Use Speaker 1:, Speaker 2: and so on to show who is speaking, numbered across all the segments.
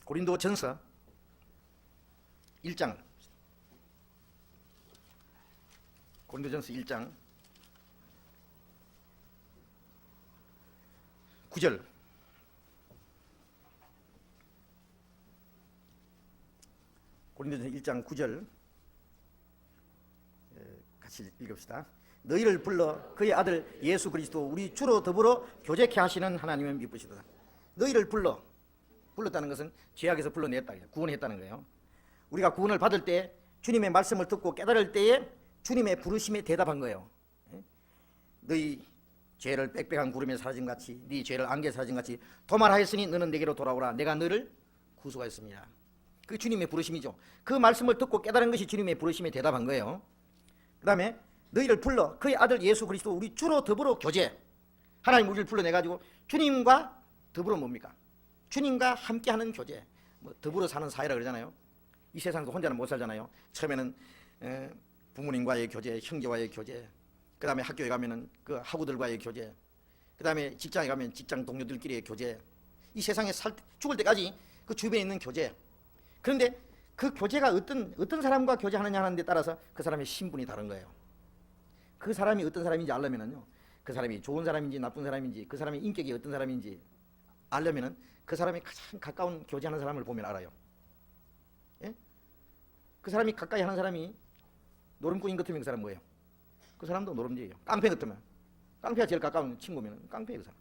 Speaker 1: 고린도전서 1장, 고린도전서 1장 9절, 고린도전서 1장 9절 같이 읽읍시다. 너희를 불러 그의 아들 예수 그리스도 우리 주로 더불어 교제케 하시는 하나님은 미쁘시도다. 너희를 불렀다는 것은 죄악에서 불러냈다, 구원했다는 거예요. 우리가 구원을 받을 때 주님의 말씀을 듣고 깨달을 때에 주님의 부르심에 대답한 거예요. 너희 죄를 빽빽한 구름에 사라진 같이 네 죄를 안개에 사라진 같이 도말하였으니 너는 내게로 돌아오라. 내가 너를 구속하였습니다. 그 주님의 부르심이죠. 그 말씀을 듣고 깨달은 것이 주님의 부르심에 대답한 거예요. 그 다음에 너희를 불러 그의 아들 예수 그리스도 우리 주로 더불어 교제. 하나님 우리를 불러내가지고 주님과 더불어 뭡니까? 주님과 함께하는 교제. 더불어 사는 사회라 그러잖아요. 이 세상에서 혼자는 못 살잖아요. 처음에는 부모님과의 교제, 형제와의 교제, 그 다음에 학교에 가면은 그 학우들과의 교제, 그 다음에 직장에 가면 직장 동료들끼리의 교제. 이 세상에 죽을 때까지 그 주변에 있는 교제. 그런데 그 교제가 어떤 사람과 교제하느냐 하는 데 따라서 그 사람의 신분이 다른 거예요. 그 사람이 어떤 사람인지 알려면은요, 그 사람이 좋은 사람인지 나쁜 사람인지, 그 사람의 인격이 어떤 사람인지 알려면은 그 사람이 가장 가까운 교제하는 사람을 보면 알아요. 예? 그 사람이 가까이 하는 사람이 노름꾼인 것 같으면 그 사람 뭐예요? 그 사람도 노름지예요. 깡패 같으면, 깡패가 제일 가까운 친구면 깡패예요, 그 사람.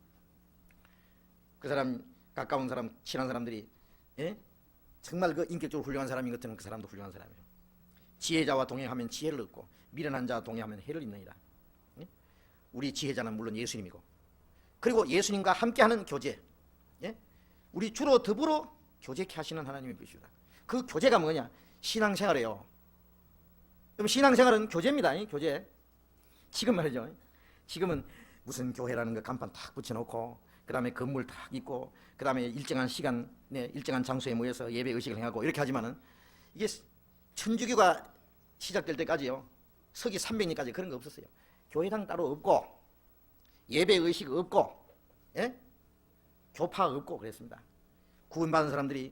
Speaker 1: 그 사람 가까운 사람, 친한 사람들이 정말 그 인격적으로 훌륭한 사람인 것 같으면 그 사람도 훌륭한 사람이에요. 지혜자와 동행하면 지혜를 얻고 미련한 자와 동행하면 해를 입느니라. 우리 지혜자는 물론 예수님이고, 그리고 예수님과 함께하는 교제, 우리 주로 더불어 교제케 하시는 하나님의 뜻이다. 그 교제가 뭐냐? 신앙생활이에요. 그럼 신앙생활은 교제입니다. 교제. 지금 말이죠. 지금은 무슨 교회라는 거 간판 탁 붙여놓고, 그 다음에 건물 탁 있고, 그 다음에 일정한 시간, 일정한 장소에 모여서 예배 의식을 행하고 이렇게 하지만은, 이게 천주교가 시작될 때까지요, 서기 300년까지 그런 거 없었어요. 교회당 따로 없고, 예배 의식 없고, 교파 없고 그랬습니다. 구원받은 사람들이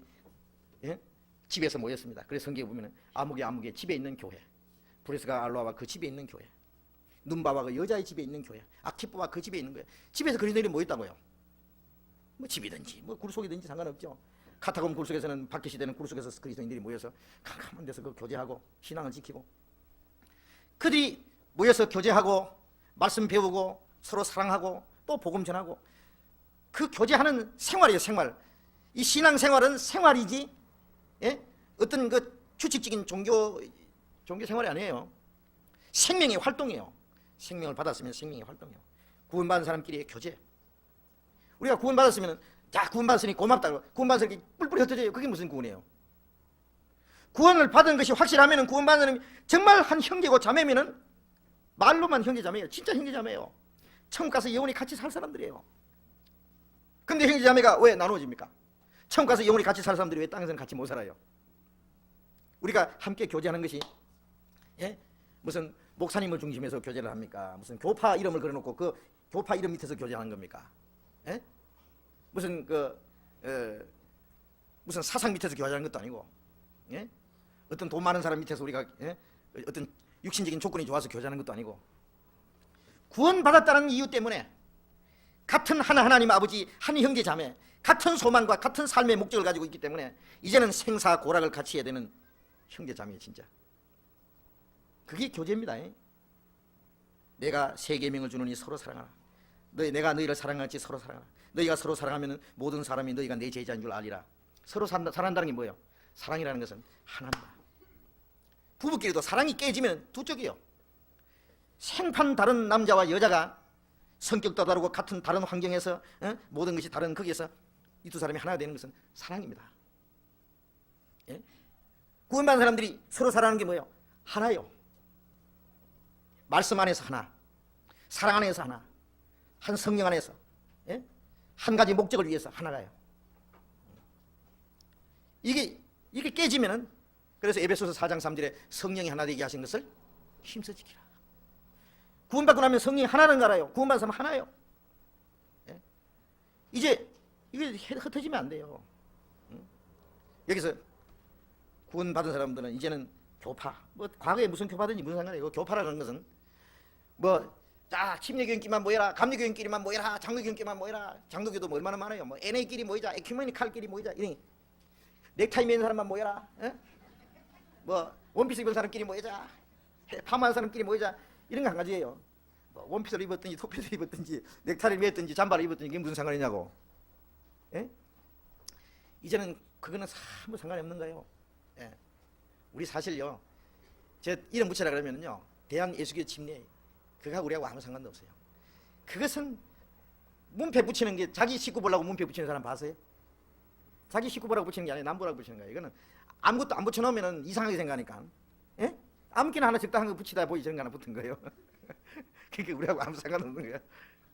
Speaker 1: 집에서 모였습니다. 그래서 성경에 보면은 아무개 집에 있는 교회, 브레스가 알로아와 그 집에 있는 교회, 눈바와 그 여자의 집에 있는 교회, 아키포와 그 집에 있는 거예요. 집에서 그리스도인들이 모였다고요. 뭐 집이든지 뭐 굴속이든지 상관없죠. 카타콤 굴속에서는 박해 시대는 굴속에서 그리스도인들이 모여서 캄캄한 데서 그 교제하고 신앙을 지키고, 그들이 모여서 교제하고 말씀 배우고 서로 사랑하고 또 복음 전하고, 그 교제하는 생활이에요. 생활. 이 신앙 생활은 생활이지, 어떤 그 규칙적인 종교 생활이 아니에요. 생명의 활동이에요. 생명을 받았으면 생명의 활동이에요. 구원받은 사람끼리의 교제. 우리가 구원받았으면, 자, 구원받았으니 고맙다고, 구원받았으니 뿔뿔이 흩어져요. 그게 무슨 구원이에요? 구원을 받은 것이 확실하면 구원받은 사람이 정말 한 형제고 자매면은 말로만 형제 자매예요. 진짜 형제 자매예요. 천국 가서 영원히 같이 살 사람들이에요. 근데 형제 자매가 왜 나누어집니까? 천국 가서 영원히 같이 살 사람들이 왜 땅에서는 같이 못 살아요? 우리가 함께 교제하는 것이 무슨 목사님을 중심해서 교제를 합니까? 무슨 교파 이름을 걸어놓고 그 교파 이름 밑에서 교제하는 겁니까? 무슨 무슨 사상 밑에서 교제하는 것도 아니고, 어떤 돈 많은 사람 밑에서 우리가 어떤 육신적인 조건이 좋아서 교제하는 것도 아니고, 구원받았다는 이유 때문에 같은 하나님 아버지, 한 형제 자매, 같은 소망과 같은 삶의 목적을 가지고 있기 때문에 이제는 생사고락을 같이 해야 되는 형제 자매예요. 진짜 그게 교제입니다. 내가 세 계명을 주노니 서로 사랑하라. 내가 너희를 사랑하지 서로 사랑하라. 너희가 서로 사랑하면 모든 사람이 너희가 내 제자인 줄 알리라. 서로 사랑한다는 게 뭐예요? 사랑이라는 것은 하나입니다. 부부끼리도 사랑이 깨지면 두 쪽이에요. 생판 다른 남자와 여자가 성격도 다르고 같은 다른 환경에서 모든 것이 다른 거기에서 이 두 사람이 하나가 되는 것은 사랑입니다. 구원받은 사람들이 서로 사랑하는 게 뭐예요? 하나예요. 말씀 안에서 하나, 사랑 안에서 하나, 한 성령 안에서 한 가지 목적을 위해서 하나가요. 이게 깨지면은, 그래서 에베소서 4장 3절에 성령이 하나 되게 하신 것을 힘써 지키라. 구원받고 나면 성령이 하나는 걸 알아요. 구원받은 사람은 하나예요. 이제 이게 흩어지면 안 돼요. 응? 여기서 구원받은 사람들은 이제는 교파, 뭐 과거에 무슨 교파든지 무슨 상관이에요. 교파라는 것은 자, 침례교인끼리만 모여라, 감리교인끼리만 모여라, 장로교인끼리만 모여라. 장로교도 뭐 얼마나 많아요. 뭐 NA끼리 모이자, 에큐메니칼끼리 모이자, 이런 넥타이 매는 사람만 모여라. 뭐 원피스 입은 사람끼리 모이자, 파마한 사람끼리 모이자, 이런 거 한 가지예요. 뭐 원피스를 입었든지 토피를 입었든지 넥타이를 맸든지 잠바를 입었든지 이게 무슨 상관이냐고. 예? 이제는 그거는 아무 상관이 없는 거예요. 예. 우리 사실요, 제 이름 붙여라 그러면요, 대한 예수교 침례, 그거하고 우리하고 아무 상관도 없어요. 그것은 문패 붙이는 게, 자기 식구 보려고 문패 붙이는 사람 봤어요? 자기 식구 보라고 붙이는 게 아니라 남 보라고 붙이는 거예요. 이거는 아무것도 안 붙여놓으면 이상하게 생각하니까. 예? 아무렇게나 하나 적당한 거 붙이다 보이 저런 거 하나 붙은 거예요. 그게 우리하고 아무 상관없는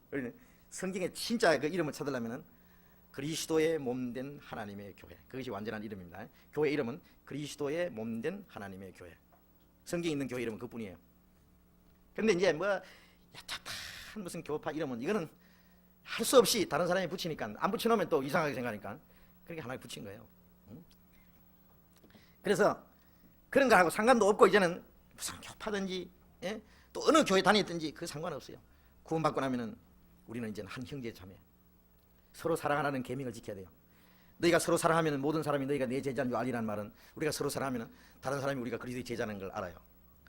Speaker 1: 거예요. 성경에 진짜 그 이름을 찾으려면은 그리스도의 몸된 하나님의 교회, 그것이 완전한 이름입니다. 교회 이름은 그리스도의 몸된 하나님의 교회. 성경에 있는 교회 이름은 그뿐이에요. 근데 이제 뭐 야착한 무슨 교파 이름은, 이거는 할 수 없이 다른 사람이 붙이니까, 안 붙여놓으면 또 이상하게 생각하니까 그렇게 하나 붙인 거예요. 그래서 그런 거하고 상관도 없고, 이제는 무슨 교파든지, 예? 또 어느 교회 다녔든지 그 상관없어요. 구원받고 나면은 우리는 이제는 한 형제 자매, 서로 사랑하라는 계명을 지켜야 돼요. 너희가 서로 사랑하면 모든 사람이 너희가 내 제자인 줄 알리라는 말은, 우리가 서로 사랑하면 다른 사람이 우리가 그리스도의 제자라는 걸 알아요.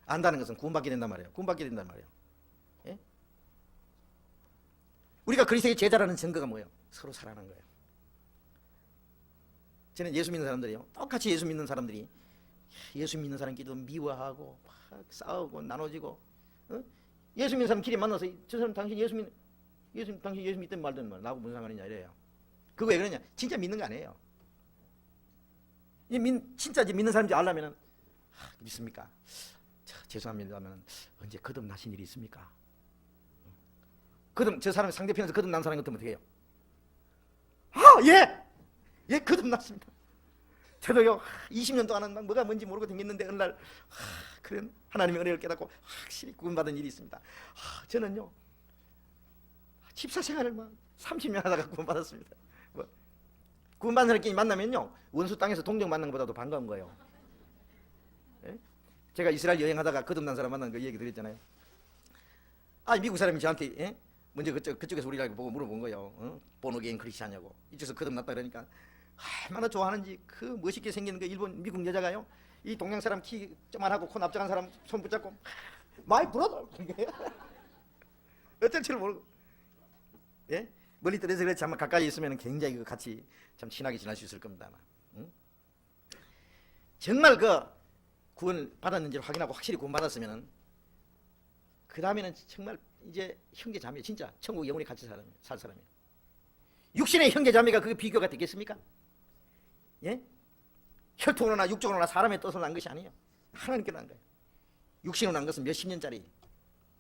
Speaker 1: 안다는 것은 구원받게 된단 말이에요. 구원받게 된단 말이에요. 예? 우리가 그리스도의 제자라는 증거가 뭐예요? 서로 사랑하는 거예요. 저는 예수 믿는 사람들이요, 똑같이 예수 믿는 사람들이 예수 믿는 사람끼리도 미워하고 막 싸우고 나눠지고, 예수 믿는 사람끼리 만나서 저 사람 당신 당신 예수 믿든 말든 말 나하고 무슨 상관이냐 이래요. 그거 왜 그러냐? 진짜 믿는 거 아니에요. 진짜 믿는 사람인지 알려면은 믿습니까? 죄송합니다만 언제 거듭나신 일이 있습니까? 저 사람이 상대편에서 거듭난 사람 같으면 어떻게 해요? 예, 거듭났습니다. 저도요 20년 동안은 막 뭐가 뭔지 모르고 댕겼는데 어느 날 그런 하나님의 은혜를 깨닫고 확실히 구원받은 일이 있습니다. 저는요 집사생활을 막 30년 하다가 구원받았습니다. 구원받은 사람끼리 만나면요 원수 땅에서 동정 만난 것보다도 반가운 거예요. 예? 제가 이스라엘 여행하다가 거듭난 사람 만난 거 얘기 드렸잖아요. 미국 사람이 저한테, 예? 먼저 그쪽에서 우리가 보고 물어본 거예요. 보너게인 크리스찬이냐고. 이쪽에서 거듭났다 그러니까 얼마나 좋아하는지, 그 멋있게 생긴 그 미국 여자가요, 이 동양 사람 키 조만하고 코 납작한 사람 손 붙잡고 마이 브라더 어쩔 줄 모르고, 예? 멀리 떨어져서 그렇지 아마 가까이 있으면 굉장히 같이 참 친하게 지낼 수 있을 겁니다. 아마. 응? 정말 그 구원 받았는지를 확인하고 확실히 구원 받았으면은 그 다음에는 정말 이제 형제 자매, 진짜 천국 영원히 같이 살 사람이에요. 육신의 형제 자매가 그게 비교가 되겠습니까? 예? 혈통으로나 육적으로나 사람의 뜻으로 난 것이 아니에요. 하나님께 난 거예요. 육신으로 난 것은 몇십 년짜리.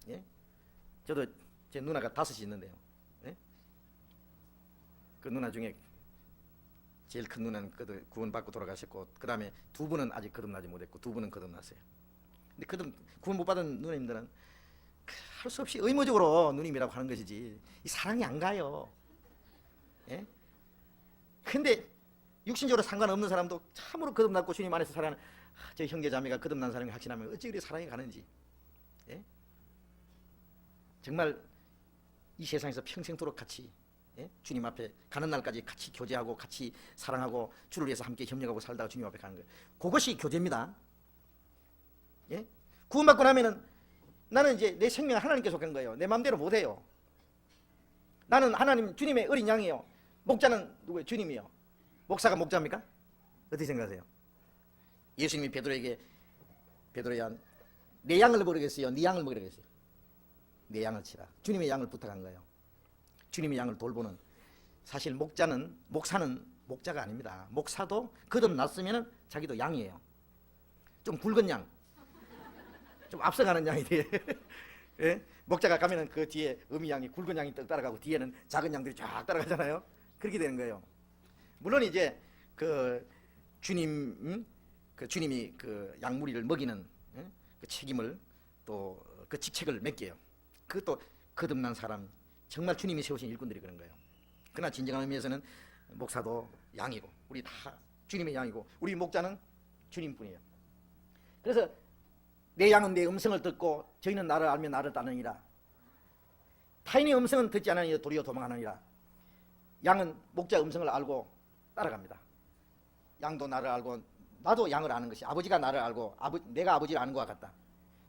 Speaker 1: 예? 저도 제 누나가 5이 있는데요. 예? 그 누나 중에 제일 큰 누나는 구원받고 돌아가셨고, 그 다음에 2분은 아직 거듭나지 못했고 2분은 거듭났어요. 근데 구원 못 받은 누님들은 할 수 없이 의무적으로 누님이라고 하는 것이지 이 사랑이 안 가요. 예? 근데 육신적으로 상관없는 사람도 참으로 거듭났고 주님 안에서 살아가는 저 형제 자매가 거듭난 사람이 확신하면 어찌 그리 사랑이 가는지. 예? 정말 이 세상에서 평생토록 같이, 예? 주님 앞에 가는 날까지 같이 교제하고 같이 사랑하고 주를 위해서 함께 협력하고 살다가 주님 앞에 가는 거예요. 그것이 교제입니다. 예? 구원받고 나면은 나는 이제 내 생명을 하나님께 속한 거예요. 내 마음대로 못해요. 나는 하나님, 주님의 어린 양이에요. 목자는 누구예요? 주님이요. 목사가 목자입니까? 어떻게 생각하세요? 예수님이 베드로야 내 양을 모르겠어요? 네 양을 모르겠어요? 내 양을 치라. 주님의 양을 부탁한 거예요. 주님의 양을 돌보는, 사실 목사는 목자가 아닙니다. 목사도 거듭났으면 자기도 양이에요. 좀 굵은 양, 좀 앞서가는 양이 돼. 예? 목자가 가면은 그 뒤에 어미 양이, 굵은 양이 떡 따라가고 뒤에는 작은 양들이 쫙 따라가잖아요. 그렇게 되는 거예요. 물론 이제 주님이 그 양무리를 먹이는, 예? 그 책임을, 또 그 직책을 맡겨요. 그것도 거듭난 사람, 정말 주님이 세우신 일꾼들이 그런 거예요. 그러나 진정한 의미에서는 목사도 양이고 우리 다 주님의 양이고 우리 목자는 주님뿐이에요. 그래서 내 양은 내 음성을 듣고 저희는 나를 알면 나를 따르니라. 타인의 음성은 듣지 않으니 도리어 도망하느니라. 양은 목자 음성을 알고 따라갑니다. 양도 나를 알고 나도 양을 아는 것이 아버지가 나를 알고 내가 아버지를 아는 것과 같다.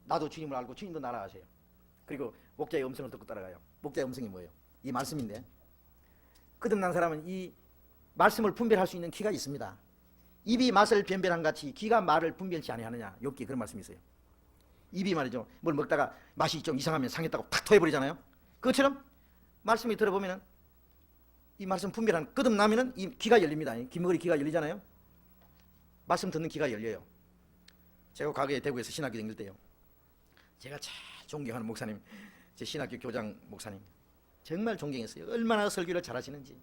Speaker 1: 나도 주님을 알고 주님도 나를 아세요. 그리고 목자의 음성을 듣고 따라가요. 목자의 음성이 뭐예요? 이 말씀인데 거듭난 사람은 이 말씀을 분별할 수 있는 귀가 있습니다. 입이 맛을 변별한 같이 귀가 말을 분별치 아니하느냐. 욥기에 그런 말씀이 있어요. 입이 말이죠. 뭘 먹다가 맛이 좀 이상하면 상했다고 탁 토해버리잖아요. 그것처럼 말씀이 들어보면은 이 말씀 분별하는 거듭나면은 이 귀가 열립니다. 귀머거리 귀가 열리잖아요. 말씀 듣는 귀가 열려요. 제가 과거에 대구에서 신학교 다닐 때요. 제가 제일 존경하는 목사님, 제 신학교 교장 목사님 정말 존경했어요. 얼마나 설교를 잘하시는지.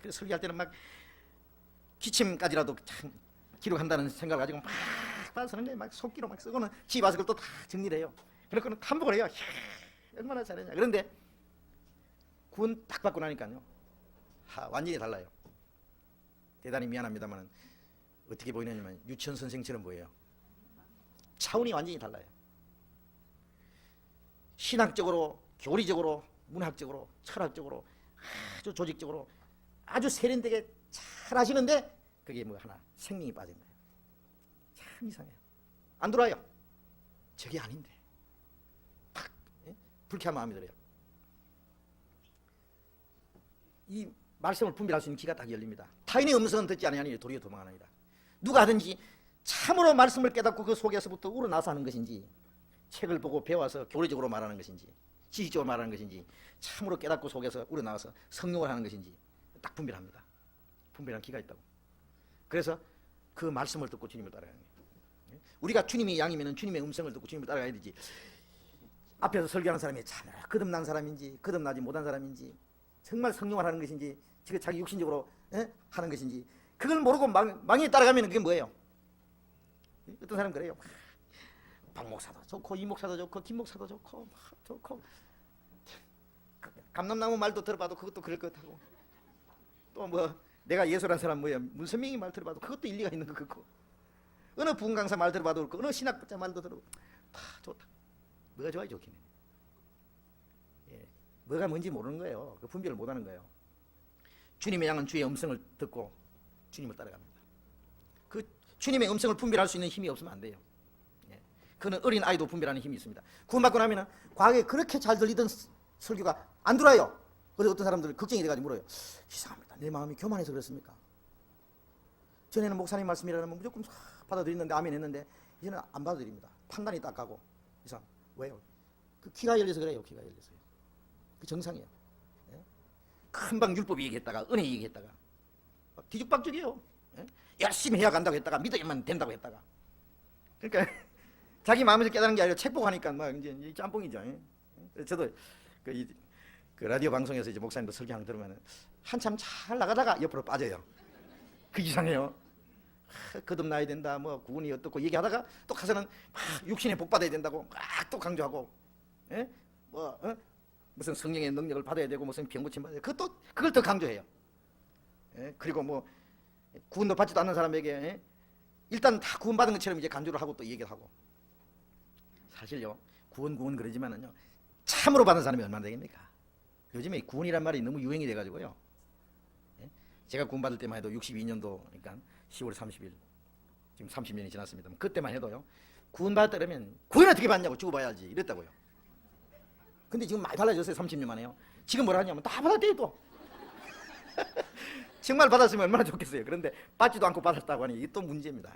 Speaker 1: 그래서 설교할 때는 막 기침까지라도 참 기록한다는 생각을 가지고 막 받아서는 막 속기로 막 쓰고는 집에 와서 그걸 또 다 정리를 해요. 그러고는 탐복을 해요. 얼마나 잘했냐. 그런데 구원 딱 받고 나니까요. 완전히 달라요. 대단히 미안합니다만 어떻게 보이냐면 유치원 선생처럼 보여요. 차원이 완전히 달라요. 신학적으로, 교리적으로, 문학적으로, 철학적으로, 아주 조직적으로 아주 세련되게 잘 하시는데 그게 뭐 하나 생명이 빠진 거예요. 참 이상해요. 안 들어와요. 저게 아닌데 탁 불쾌한 마음이 들어요. 이 말씀을 분별할 수 있는 귀가 딱 열립니다. 타인의 음성은 듣지 아니하니 도리어 도망하느니라. 누가 하든지 참으로 말씀을 깨닫고 그 속에서부터 우러나서 하는 것인지 책을 보고 배워서 교리적으로 말하는 것인지 지식적으로 말하는 것인지 참으로 깨닫고 속에서 우러나와서 성령을 하는 것인지 딱 분별합니다. 분별한 기가 있다고. 그래서 그 말씀을 듣고 주님을 따라가는 거예요. 우리가 주님의 양이면 주님의 음성을 듣고 주님을 따라가야 되지. 앞에서 설교하는 사람이 참 거듭난 사람인지 거듭나지 못한 사람인지 정말 성령을 하는 것인지 지금 자기 육신적으로 하는 것인지 그걸 모르고 망에 따라가면 그게 뭐예요? 어떤 사람 그래요. 박 목사도 좋고 이 목사도 좋고 김 목사도 좋고 좋고 감람나무 말도 들어봐도 그것도 그럴 것 같고 또 뭐 내가 예수란 사람 뭐야 문선명이 말 들어봐도 그것도 일리가 있는 것 같고 어느 부흥 강사 말 들어봐도 그렇고 어느 신학자 말도 들어도 다 좋다. 뭐가 좋아요 좋긴 해. 예, 뭐가 뭔지 모르는 거예요. 그 분별을 못하는 거예요. 주님의 양은 주의 음성을 듣고 주님을 따라갑니다. 그 주님의 음성을 분별할 수 있는 힘이 없으면 안 돼요. 예, 그는 어린 아이도 분별하는 힘이 있습니다. 구원받고 나면은 과거에 그렇게 잘 들리던 설교가 안 들어요. 그래서 어떤 사람들 걱정이 돼가지고 물어요. 이상합니다. 내 마음이 교만해서 그렇습니까? 전에는 목사님 말씀이라면 무조건 받아들였는데 아멘 했는데 이제는 안 받아들입니다. 판단이 딱 가고 이상. 왜요? 그 귀가 열려서 그래요. 귀가 열려서요. 그 정상이에요. 예? 금방 율법 얘기했다가 은혜 얘기했다가 뒤죽박죽이에요. 예? 열심히 해야 간다고 했다가 믿어야만 된다고 했다가 그러니까 자기 마음에서 깨달은 게 아니라 책 보고 하니까 막 이제 짬뽕이죠. 예? 저도 그 라디오 방송에서 이제 목사님도 설교하는 거 들으면 한참 잘 나가다가 옆으로 빠져요. 그 이상해요. 거듭나야 된다, 뭐 구원이 어떻고 얘기하다가 또 가서는 막 육신에 복 받아야 된다고 막 또 강조하고, 예? 무슨 성령의 능력을 받아야 되고 무슨 병 고침 받아야 되고 그걸 더 강조해요. 예? 그리고 뭐 구원도 받지도 않는 사람에게 일단 다 구원 받은 것처럼 이제 간주를 하고 또 얘기를 하고 사실요 구원 그러지만은요 참으로 받은 사람이 얼마나 되겠습니까? 요즘에 구원이란 말이 너무 유행이 돼가지고요. 예? 제가 구원 받을 때만 해도 62년도 그러니까 10월 30일 지금 30년이 지났습니다. 그때만 해도요 구원 받았다 그러면 구원 어떻게 받냐고 죽어봐야지 이랬다고요. 근데 지금 많이 달라졌어요. 30년 만에요. 지금 뭐라 하냐면 다 받았대요 또. 정말 받았으면 얼마나 좋겠어요. 그런데 받지도 않고 받았다고 하니 이게 또 문제입니다.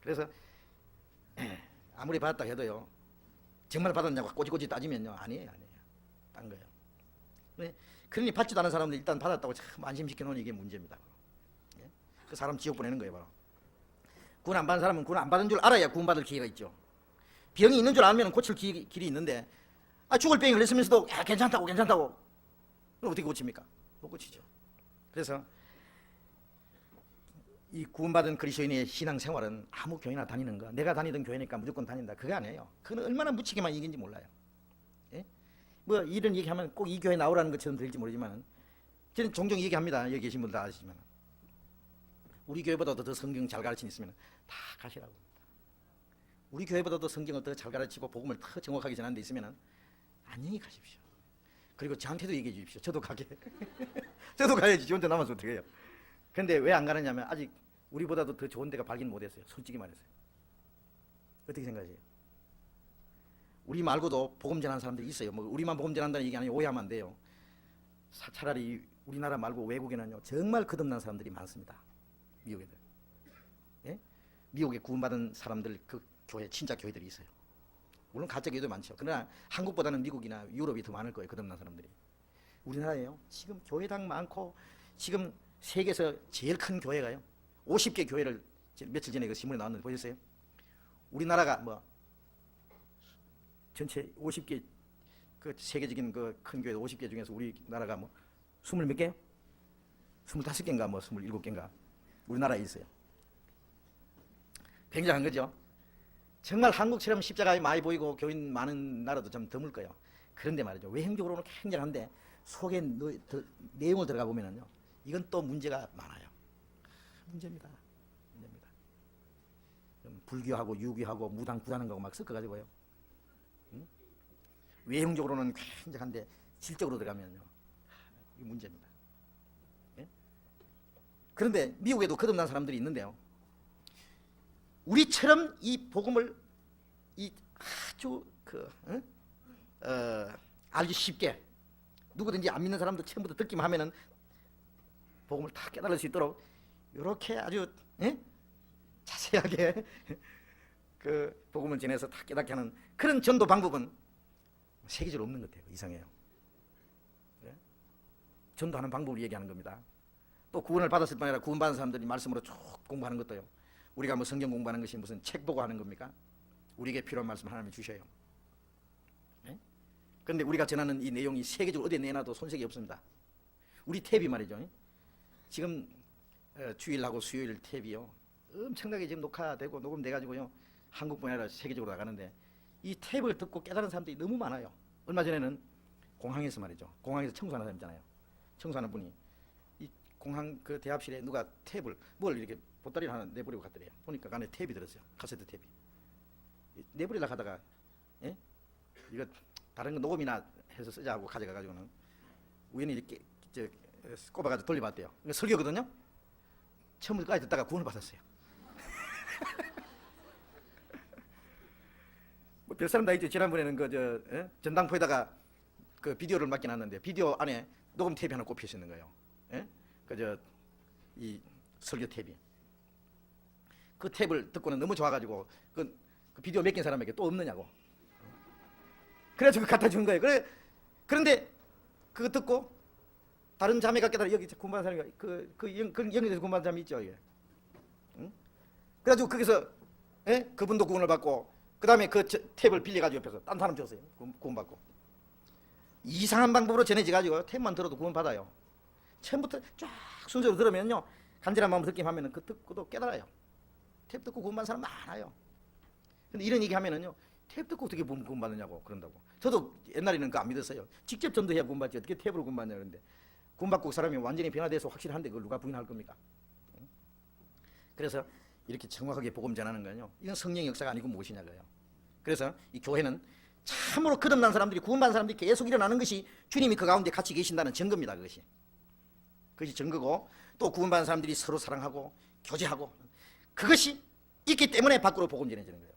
Speaker 1: 그래서 아무리 받았다 해도요 정말 받았냐고 꼬치꼬치 따지면요 아니에요. 딴 거예요. 그러니 받지도 않은 사람들 일단 받았다고 참 안심시켜 놓으니 이게 문제입니다. 그 사람 지옥 보내는 거예요 바로. 구원 안 받은 사람은 구원 안 받은 줄 알아야 구원 받을 기회가 있죠. 병이 있는 줄 알면 고칠 길이 있는데 죽을 병이 걸렸으면서도 괜찮다고 그럼 어떻게 고칩니까? 못 고치죠. 그래서 이 구원받은 그리스도인의 신앙생활은 아무 교회나 다니는 거 내가 다니던 교회니까 무조건 다닌다 그거 아니에요. 그건 얼마나 무책임한 얘기인지 몰라요. 예? 뭐 이런 얘기하면 꼭 이 교회 나오라는 것처럼 들릴지 모르지만 저는 종종 얘기합니다. 여기 계신 분들 다 아시지만 우리 교회보다도 더 성경 잘 가르치는 있으면 다 가시라고. 우리 교회보다도 성경을 더 잘 가르치고 복음을 더 정확하게 전하는 데 있으면 안녕히 가십시오. 그리고 저한테도 얘기해 주십시오. 저도 가게. 저도 가야지. 저 혼자 남아서 어떻게 해요. 근데 왜 안 가느냐면 아직 우리보다도 더 좋은 데가 발견 못했어요. 솔직히 말해서요. 어떻게 생각하세요? 우리 말고도 복음 전하는 사람들이 있어요. 뭐 우리만 복음 전한다는 얘기 아니에요. 오해하면 안 돼요. 차라리 우리나라 말고 외국에는요 정말 거듭난 사람들이 많습니다. 미국에도. 예? 미국에 구원받은 사람들 그 교회 진짜 교회들이 있어요. 물론 가짜 교회도 많죠. 그러나 한국보다는 미국이나 유럽이 더 많을 거예요. 거듭난 사람들이. 우리나라에요 지금 교회당 많고 지금 세계에서 제일 큰 교회가요 50개 교회를 며칠 전에 그 신문에 나왔는데 보셨어요? 우리나라가 뭐 전체 50개 그 세계적인 그 큰 교회 50개 중에서 우리나라가 뭐 20 몇 개요? 25개인가 뭐 27개인가 우리나라에 있어요. 굉장한 거죠. 정말 한국처럼 십자가에 많이 보이고 교인 많은 나라도 좀 드물 거예요. 그런데 말이죠. 외형적으로는 굉장한데 속에 내용을 들어가 보면은요. 이건 또 문제가 많아요. 문제입니다. 문제입니다. 불교하고 유교하고 무당 구하는 거고 막 섞어가지고요. 응? 외형적으로는 굉장한데 질적으로 들어가면요. 이게 문제입니다. 예? 그런데 미국에도 거듭난 사람들이 있는데요. 우리처럼 이 복음을 이 아주 알기 쉽게 누구든지 안 믿는 사람도 처음부터 듣기만 하면은 복음을 다 깨달을 수 있도록 이렇게 아주 자세하게 그 복음을 전해서 다 깨닫게 하는 그런 전도 방법은 세계적으로 없는 것 같아요. 이상해요. 네? 전도하는 방법을 얘기하는 겁니다. 또 구원을 받았을 뿐 아니라 구원받은 사람들이 말씀으로 쭉 공부하는 것도요. 우리가 뭐 성경 공부하는 것이 무슨 책 보고 하는 겁니까? 우리에게 필요한 말씀 하나님이 주셔요. 네? 그런데 우리가 전하는 이 내용이 세계적으로 어디에 내놔도 손색이 없습니다. 우리 탭이 말이죠. 지금 주일하고 수요일 탭이요. 엄청나게 지금 녹화되고 녹음돼가지고요. 한국뿐 아니라 세계적으로 나가는데 이 탭을 듣고 깨달은 사람들이 너무 많아요. 얼마 전에는 공항에서 말이죠. 공항에서 청소하는 사람 있잖아요. 청소하는 분이 이 공항 그 대합실에 누가 탭을 뭘 이렇게 보따리를 하나 내버리고 갔더래요. 보니까 그 안에 탭이 들었어요. 카세트 탭이. 내버리려고 하다가 이거 다른 거 녹음이나 해서 쓰자고 가져가가지고는 우연히 이렇게 꼽아가지고 돌려봤대요. 그러니까 설교거든요. 처음부터까지 듣다가 구원을 받았어요. 뭐 별 사람 다 있죠. 지난번에는 전당포에다가 그 비디오를 맡겨놨는데 비디오 안에 녹음 탭이 하나 꼽혀 있는 거예요. 이 설교 탭이. 그 탭을 듣고는 너무 좋아가지고 그 비디오 맡긴 사람에게 또 없느냐고. 그래서 갖다 준 거예요. 그런데 그거 듣고 다른 자매가 깨달아 여기 군반 사람이 영에서 군반 사람이 있죠. 이게. 응? 그래가지고 거기서 그분도 구원을 받고 그 다음에 그 탭을 빌려가지고 옆에서 딴 사람 줬어요. 구원 받고. 이상한 방법으로 전해져가지고 탭만 들어도 구원 받아요. 처음부터 쫙 순서로 들으면요 간절한 마음으로 듣기만 하면은 그 듣고도 깨달아요. 탭 듣고 구원 받는 사람 많아요. 근데 이런 얘기 하면은요 탭 듣고 어떻게 구원 받느냐고 그런다고. 저도 옛날에는 그거 안 믿었어요. 직접 전도해야 구원 받지 어떻게 탭으로 구원 받냐 그러는데 구원 받고 사람이 완전히 변화돼서 확실한데 그걸 누가 부인할 겁니까? 그래서 이렇게 정확하게 복음 전하는 거는요 이건 성령의 역사가 아니고 무엇이냐고요. 그래서 이 교회는 참으로 거듭난 사람들이 구원받은 사람들이 계속 일어나는 것이 주님이 그 가운데 같이 계신다는 증거입니다. 그것이 증거고 또 구원받은 사람들이 서로 사랑하고 교제하고 그것이 있기 때문에 밖으로 복음 전해지는 거예요.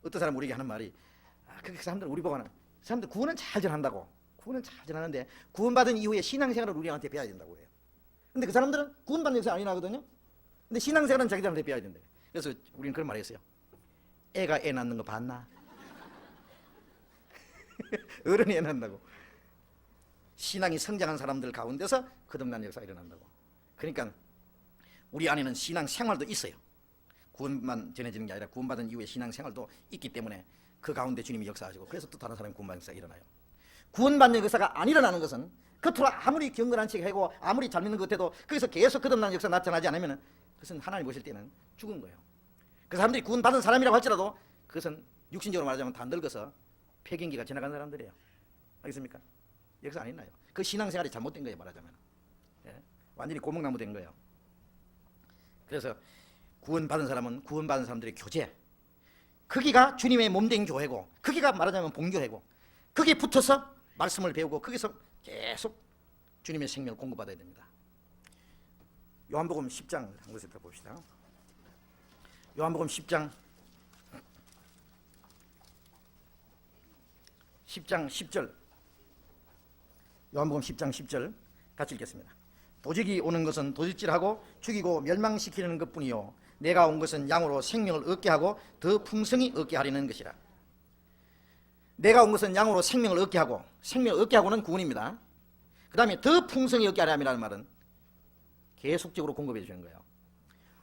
Speaker 1: 어떤 사람 우리에게 하는 말이 그 사람들 우리 보고 하는 사람들 구원은 잘 전한다고. 구원은 잘 전하는데 구원받은 이후에 신앙생활을 우리한테 배워야 된다고 해요. 근데 그 사람들은 구원받는 역사 안 일어나거든요. 근데 신앙생활은 자기들한테 배워야 된다. 그래서 우리는 그런 말 했어요. 애가 애 낳는 거 봤나? 어른이 애 낳는다고. 신앙이 성장한 사람들 가운데서 거듭난 역사가 일어난다고. 그러니까 우리 안에는 신앙생활도 있어요. 구원만 전해지는 게 아니라 구원받은 이후에 신앙생활도 있기 때문에 그 가운데 주님이 역사하시고 그래서 또 다른 사람이 구원받는 역사가 일어나요. 구원받는 역사가 안 일어나는 것은 겉으로 아무리 경건한 척하고 아무리 잘 믿는 것 같아도 거기서 계속 거듭난 역사가 나타나지 않으면 그것은 하나님 보실 때는 죽은 거예요. 그 사람들이 구원받은 사람이라고 할지라도 그것은 육신적으로 말하자면 다 늙어서 폐경기가 지나간 사람들이에요. 알겠습니까? 역사 안 있나요? 그 신앙생활이 잘못된 거예요, 말하자면. 예? 완전히 고목나무 된 거예요. 그래서 구원받은 사람은 구원받은 사람들의 교제, 거기가 주님의 몸된 교회고, 거기가 말하자면 본교회고, 거기에 붙어서 말씀을 배우고 거기서 계속 주님의 생명을 공급받아야 됩니다. 요한복음 10장 한 것을 더 봅시다. 요한복음 10장 10절, 요한복음 10장 10절 같이 읽겠습니다. 도적이 오는 것은 도적질하고 죽이고 멸망시키는 것뿐이요 내가 온 것은 양으로 생명을 얻게 하고 더 풍성히 얻게 하려는 것이라. 내가 온 것은 양으로 생명을 얻게 하고, 생명을 얻게 하고는 구원입니다. 그 다음에 더 풍성히 얻게 하려면 말은 계속적으로 공급해 주는 거예요.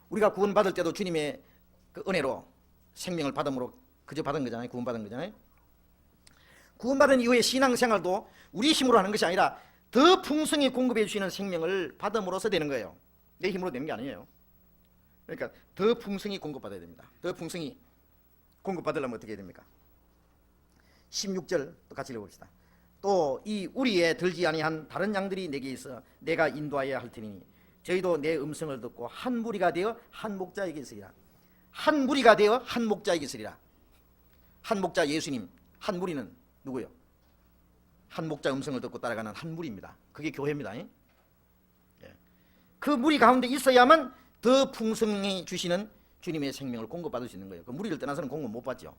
Speaker 1: 우리가 구원받을 때도 주님의 그 은혜로 생명을 받음으로 그저 받은 거잖아요. 구원받은 거잖아요. 구원받은 이후의 신앙생활도 우리 힘으로 하는 것이 아니라 더 풍성히 공급해 주시는 생명을 받음으로써 되는 거예요. 내 힘으로 되는 게 아니에요. 그러니까 더 풍성히 공급받아야 됩니다. 더 풍성히 공급받으려면 어떻게 해야 됩니까? 16절 또 같이 읽어봅시다. 또 이 우리에 들지 아니한 다른 양들이 내게 있어 내가 인도하여야 할 테니 저희도 내 음성을 듣고 한 무리가 되어 한 목자에게 있으리라. 한 무리가 되어 한 목자에게 있으리라. 한 목자 예수님, 한 무리는 누구요? 한 목자 음성을 듣고 따라가는 한 무리입니다. 그게 교회입니다. 예. 그 무리 가운데 있어야만 더 풍성히 주시는 주님의 생명을 공급받을 수 있는 거예요. 그 무리를 떠나서는 공급 못 받죠.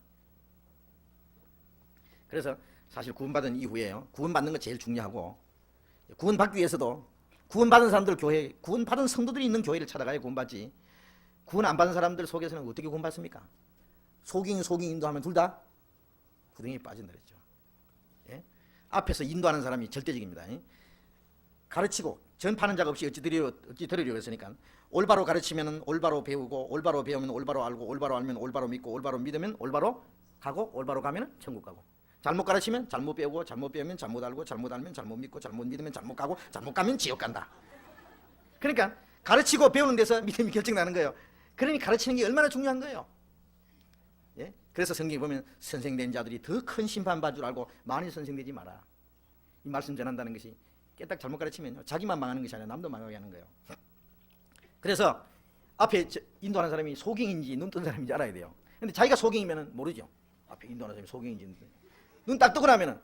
Speaker 1: 그래서 사실 구원받은 이후에요, 구원받는 거 제일 중요하고, 구원받기 위해서도 구원받은 사람들 교회, 구원받은 성도들이 있는 교회를 찾아가야 구원받지, 구원 안 받은 사람들 속에서는 어떻게 구원받습니까? 소경 인도하면 둘 다 구덩이에 빠진다 그랬죠. 예? 앞에서 인도하는 사람이 절대적입니다. 예? 가르치고 전파하는 자가 없이 어찌 들으려고 했으니까 올바로 가르치면 올바로 배우고, 올바로 배우면 올바로 알고, 올바로 알면 올바로 믿고, 올바로 믿으면 올바로 가고, 올바로 가면 천국 가고, 잘못 가르치면 잘못 배우고, 잘못 배우면 잘못 알고, 잘못 알면 잘못 믿고, 잘못 믿으면 잘못 가고, 잘못 가면 지옥 간다. 그러니까 가르치고 배우는 데서 믿음이 결정나는 거예요. 그러니 가르치는 게 얼마나 중요한 거예요. 예? 그래서 성경에 보면 선생된 자들이 더 큰 심판 받을 줄 알고 많이 선생되지 마라. 이 말씀 전한다는 것이 깨딱 잘못 가르치면 자기만 망하는 것이 아니라 남도 망하게 하는 거예요. 그래서 앞에 인도하는 사람이 소경인지 눈 뜬 사람인지 알아야 돼요. 근데 자기가 소경이면 모르죠. 앞에 인도하는 사람이 소경인지 눈 딱 뜨고 나면은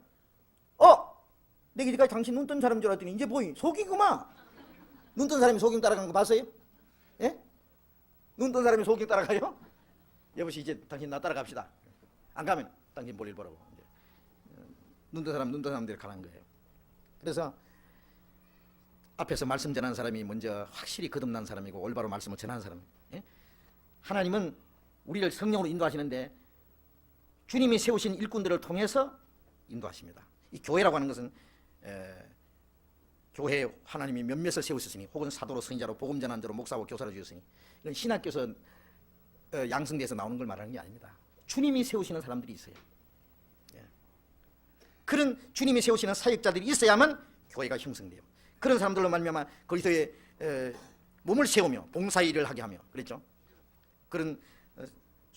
Speaker 1: 내가 이제까지 당신 눈 뜬 사람인 줄 알았더니 이제 보이 소경이구만. 눈 뜬 사람이 소경 따라간 거 봤어요? 예? 눈 뜬 사람이 소경 따라가요? 여보시 이제 당신 나 따라갑시다. 안 가면 당신 볼일 보라고. 눈 뜬 사람대로 가는 거예요. 그래서 앞에서 말씀 전하는 사람이 먼저 확실히 거듭난 사람이고 올바로 말씀을 전하는 사람. 예? 하나님은 우리를 성령으로 인도하시는데 주님이 세우신 일꾼들을 통해서 인도하십니다. 이 교회라고 하는 것은 교회에 하나님이 몇몇을 세우셨으니, 혹은 사도로, 선지자로, 복음 전하는 자로, 목사로, 교사로 주셨으니, 이건 신학교에서 양성돼서 나오는 걸 말하는 게 아닙니다. 주님이 세우시는 사람들이 있어요. 예. 그런 주님이 세우시는 사역자들이 있어야만 교회가 형성돼요. 그런 사람들로 말미암아 그리스도의 몸을 세우며 봉사일을 하게 하며, 그랬죠. 그런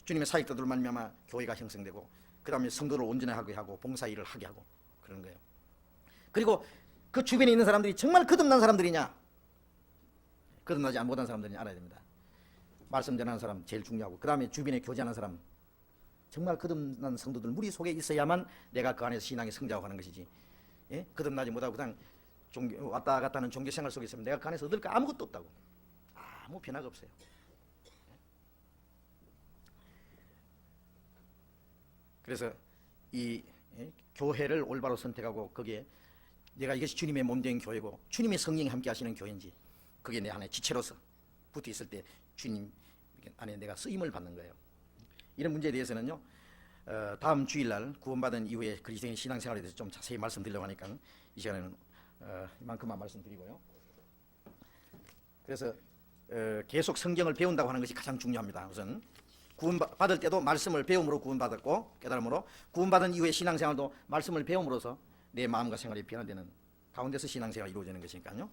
Speaker 1: 주님의 사역자들로 말미암아 교회가 형성되고, 그 다음에 성도를 온전하게 하고 봉사일을 하게 하고 그런 거예요. 그리고 그 주변에 있는 사람들이 정말 거듭난 사람들이냐, 거듭나지 못한 사람들이냐 알아야 됩니다. 말씀 전하는 사람 제일 중요하고, 그 다음에 주변에 교제하는 사람, 정말 거듭난 성도들 무리 속에 있어야만 내가 그 안에서 신앙이 성장하는 것이지, 예? 거듭나지 못하고 그냥 왔다 갔다 하는 종교생활 속에 있으면 내가 그 안에서 얻을 거 아무것도 없다고. 아무 변화가 없어요. 그래서 이 교회를 올바로 선택하고, 거기에 내가 이것이 주님의 몸된 교회고 주님의 성령이 함께 하시는 교회인지, 그게 내 안에 지체로서 붙어 있을 때 주님 안에 내가 쓰임을 받는 거예요. 이런 문제에 대해서는요, 다음 주일날 구원받은 이후에 그리스도인 신앙생활에 대해서 좀 자세히 말씀드리려고 하니까 이 시간에는 이만큼만 말씀드리고요. 그래서 계속 성경을 배운다고 하는 것이 가장 중요합니다. 우선 구원받을 때도 말씀을 배움으로 구원받았고, 깨달음으로, 구원받은 이후의 신앙생활도 말씀을 배움으로써 내 마음과 생활이 변화되는 가운데서 신앙생활이 이루어지는 것이니까요.